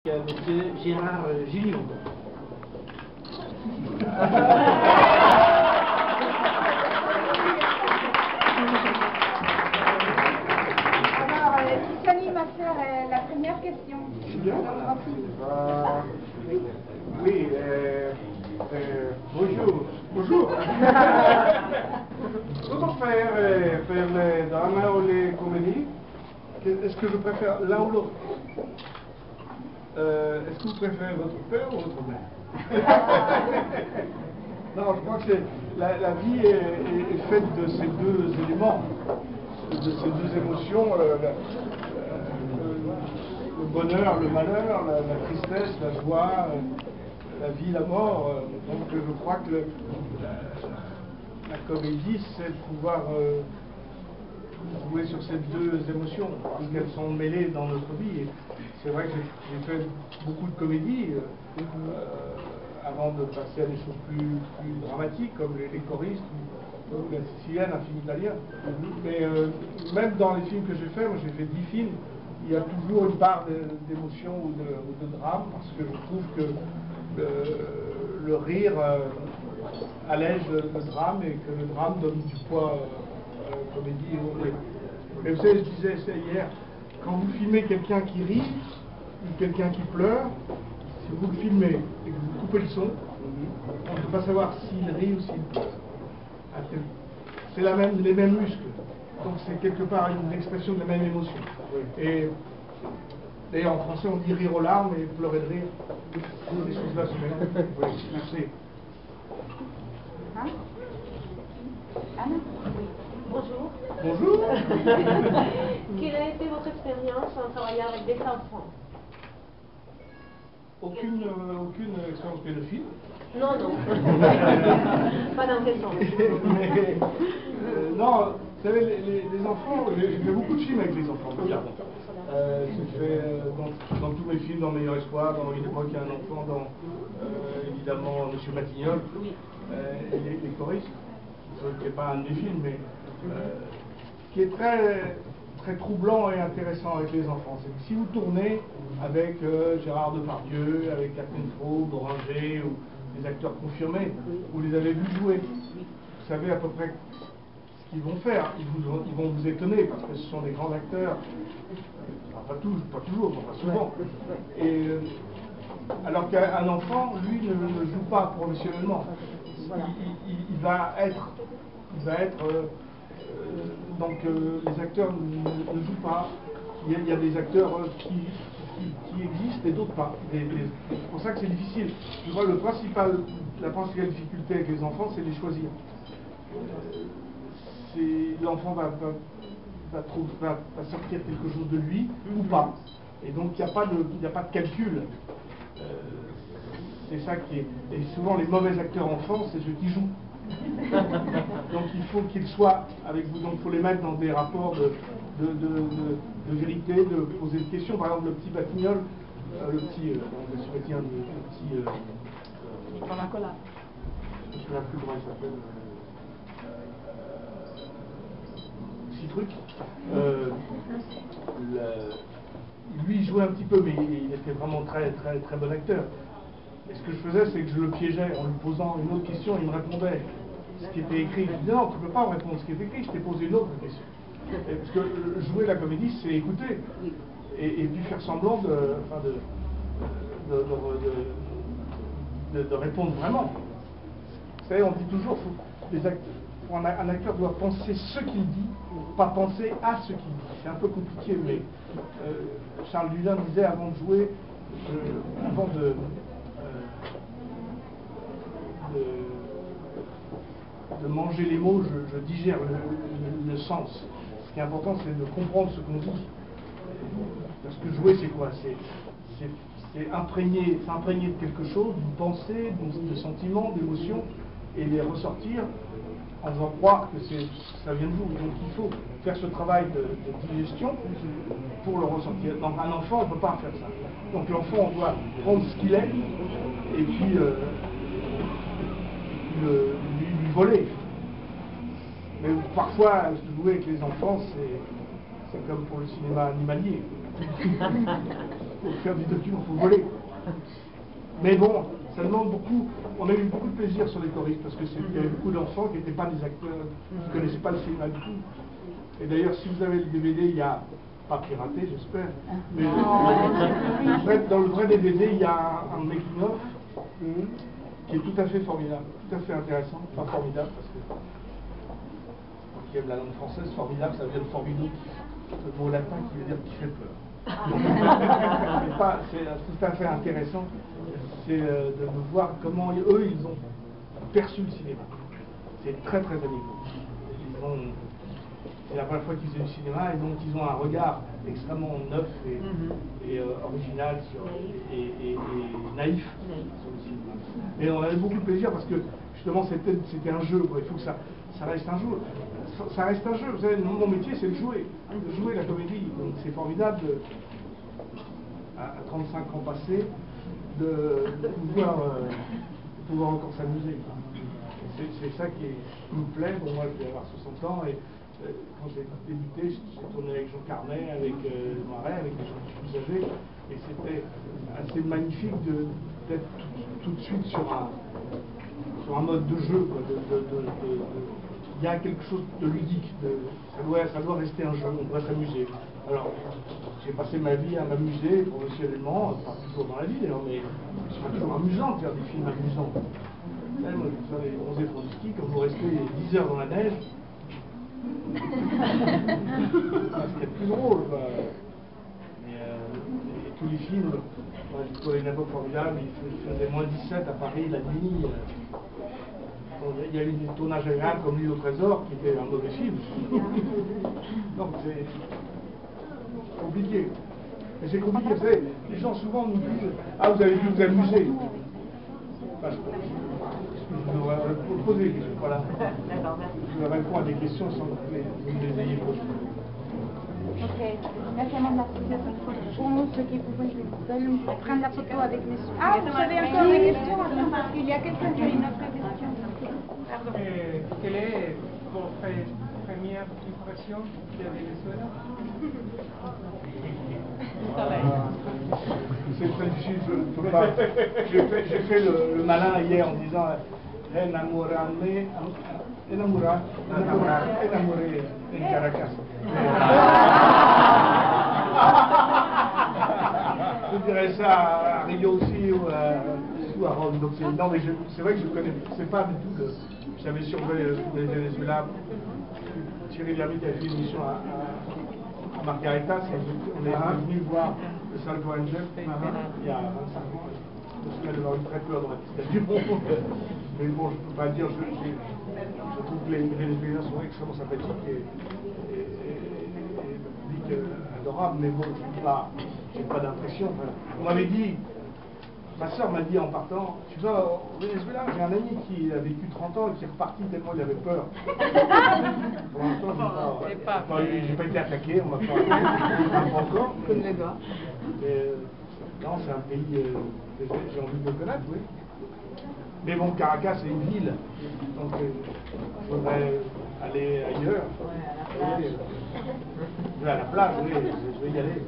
Monsieur Gérard Gillion. Alors, qui s'anime à faire la première question? Oui, bonjour. Bonjour. Comment faire les dramas ou les comédies? Est-ce que je préfère l'un ou l'autre? Est-ce que vous préférez votre père ou votre mère? Non, je crois que la vie est faite de ces deux éléments, de ces deux émotions, le bonheur, le malheur, la tristesse, la joie, la vie, la mort. Donc je crois que la comédie, c'est de pouvoir jouer sur ces deux émotions, parce qu'elles sont mêlées dans notre vie. Et c'est vrai que j'ai fait beaucoup de comédies avant de passer à des choses plus dramatiques, comme les choristes ou La Sicilienne, un film italien. Mais même dans les films que j'ai fait, moi j'ai fait 10 films, il y a toujours une part d'émotion ou de drame, parce que je trouve que le rire allège le drame et que le drame donne du poids comédie. Mais vous savez, je disais ça hier, quand vous filmez quelqu'un qui rit ou quelqu'un qui pleure, si vous le filmez et que vous coupez le son, on ne peut pas savoir s'il rit ou s'il pleure. C'est les mêmes muscles. Donc c'est quelque part une expression de la même émotion. Et d'ailleurs en français on dit rire aux larmes et pleurer de rire. Ces choses-là sont mêlées. Oui, merci. Anna? Oui. Bonjour. Bonjour. Quelle a été votre expérience en travaillant avec des enfants? Aucune expérience pédophile. Non, non. Pas dans quel sens? Mais, non, vous savez, les enfants, j'ai fait beaucoup de films avec les enfants. J'ai fait dans tous mes films, dans Meilleur Espoir, dans Il est moi qui a un enfant, dans évidemment Monsieur Batignolles, et les choristes. Ce n'est pas un des films, mais ce qui est très troublant et intéressant avec les enfants, c'est que si vous tournez avec Gérard Depardieu, avec Catherine Fro, Boranger, ou des acteurs confirmés, vous les avez vus jouer, vous savez à peu près ce qu'ils vont faire. Ils vont vous étonner parce que ce sont des grands acteurs, enfin, pas toujours, mais pas souvent. Et, alors qu'un enfant, lui, ne joue pas professionnellement. Il va être donc les acteurs ne jouent pas. Il y a des acteurs qui existent et d'autres pas. C'est pour ça que c'est difficile. Je vois la principale difficulté avec les enfants, c'est de les choisir. L'enfant va sortir quelque chose de lui ou pas. Et donc il n'y a pas de calcul. C'est ça qui est. Et souvent les mauvais acteurs enfants, c'est ceux qui jouent. Donc il faut qu'ils soient avec vous. Donc il faut les mettre dans des rapports de vérité, de poser des questions. Par exemple, le petit Batignolles, Nicolas Collat. Je ne me souviens plus comment il s'appelle. Truc. Lui il jouait un petit peu, mais il était vraiment très bon acteur. Et ce que je faisais, c'est que je le piégeais en lui posant une autre question, il me répondait ce qui était écrit. Je disais non, tu ne peux pas me répondre ce qui est écrit, je t'ai posé une autre question. Parce que jouer la comédie, c'est écouter et puis faire semblant de répondre vraiment. Vous savez, on dit toujours un acteur doit penser ce qu'il dit, pas penser à ce qu'il dit. C'est un peu compliqué, mais Charles Dulin disait avant de jouer, avant de manger les mots, je digère le sens. Ce qui est important, c'est de comprendre ce qu'on dit. Parce que jouer, c'est quoi? C'est s'imprégner de quelque chose, d'une pensée, de sentiments, d'émotions, et les ressortir en faisant croire que ça vient de vous. Donc il faut faire ce travail de digestion pour le ressentir. Donc un enfant, on ne peut pas faire ça. Donc l'enfant, on doit prendre ce qu'il est et puis lui voler. Mais parfois, jouer avec les enfants, c'est comme pour le cinéma animalier. faut faire du document, il faut voler. Mais bon, ça demande beaucoup. On a eu beaucoup de plaisir sur les choristes parce que il y avait beaucoup d'enfants qui n'étaient pas des acteurs, qui ne connaissaient pas le cinéma du tout. Et d'ailleurs, si vous avez le DVD, il y a, pas piraté, j'espère, mais dans le vrai DVD, il y a un making-of qui est tout à fait formidable, tout à fait intéressant, pas formidable parce que pour qui aime la langue française, formidable, ça vient de formido, le mot latin qui veut dire qui fait peur. C'est tout à fait intéressant, c'est de voir comment eux ils ont perçu le cinéma. C'est très très amusant. C'est la première fois qu'ils faisaient du cinéma et donc ils ont un regard extrêmement neuf et original et naïf sur le cinéma. Et on avait beaucoup de plaisir parce que justement c'était un jeu, quoi. Il faut que ça reste un jeu. Ça reste un jeu. Vous savez, mon métier c'est de jouer la comédie. Donc c'est formidable à 35 ans passés de pouvoir encore s'amuser. C'est ça qui me plaît. Bon, moi je vais avoir 60 ans et quand j'ai débuté, j'ai tourné avec Jean Carmet, avec Noiret, avec des gens plus âgés, et c'était assez magnifique d'être tout de suite sur un mode de jeu. Il y a quelque chose de ludique, ça doit rester un jeu, on doit s'amuser. Alors, j'ai passé ma vie à m'amuser professionnellement, pas toujours dans la vie d'ailleurs, mais c'est toujours amusant de faire des films amusants. Moi, je faisais les bronzés pour du ski, quand vous restez 10 heures dans la neige, c'était plus drôle. Et tous les films, moi j'ai trouvé une époque formidable, il faisait moins 17 à Paris la nuit. Il y a eu des tournages agréables comme L'île au trésor, qui était un mauvais film. Donc c'est compliqué. Et c'est compliqué, vous savez, les gens souvent nous disent « Ah, vous avez dû vous amuser ». Enfin, je vous poser des questions, voilà. Je réponds à des questions sans que vous les ayez posées. Ok, merci Amanda. Pour nous, ceux qui veulent prendre la photo avec messieurs. Ah, vous avez encore des questions? Attends, parce qu'il y a quelqu'un qui a une autre question. Pardon. Quelle est votre première impression de Venezuela? C'est très difficile, je ne peux pas. J'ai fait le malin hier en disant enamoré en Caracas. Je dirais ça à Rio aussi ou à Rome. Donc non, mais c'est vrai que je connais, c'est pas du tout. J'avais survolé le Venezuela. Thierry Lhermitte a fait une émission à Margarita, on est venu voir le Salto Angel il y a 25 ans. Je me souviens d'avoir eu très peur dans la piste du monde. Mais bon, je ne peux pas dire, je trouve que les Vénézuéliens sont extrêmement sympathiques et le public adorable, mais bon, je n'ai pas d'impression. Enfin, on m'avait dit, ma soeur m'a dit en partant, tu vois, au Venezuela, j'ai un ami qui a vécu 30 ans et qui est reparti tellement il avait peur. Pour l'instant, j'ai pas été attaqué, on m'a pas encore. Comme les doigts. Non, c'est un pays que j'ai envie de le connaître, oui. Mais bon, Caracas, c'est une ville, donc il faudrait aller ailleurs. À la plage, oui, je vais y aller.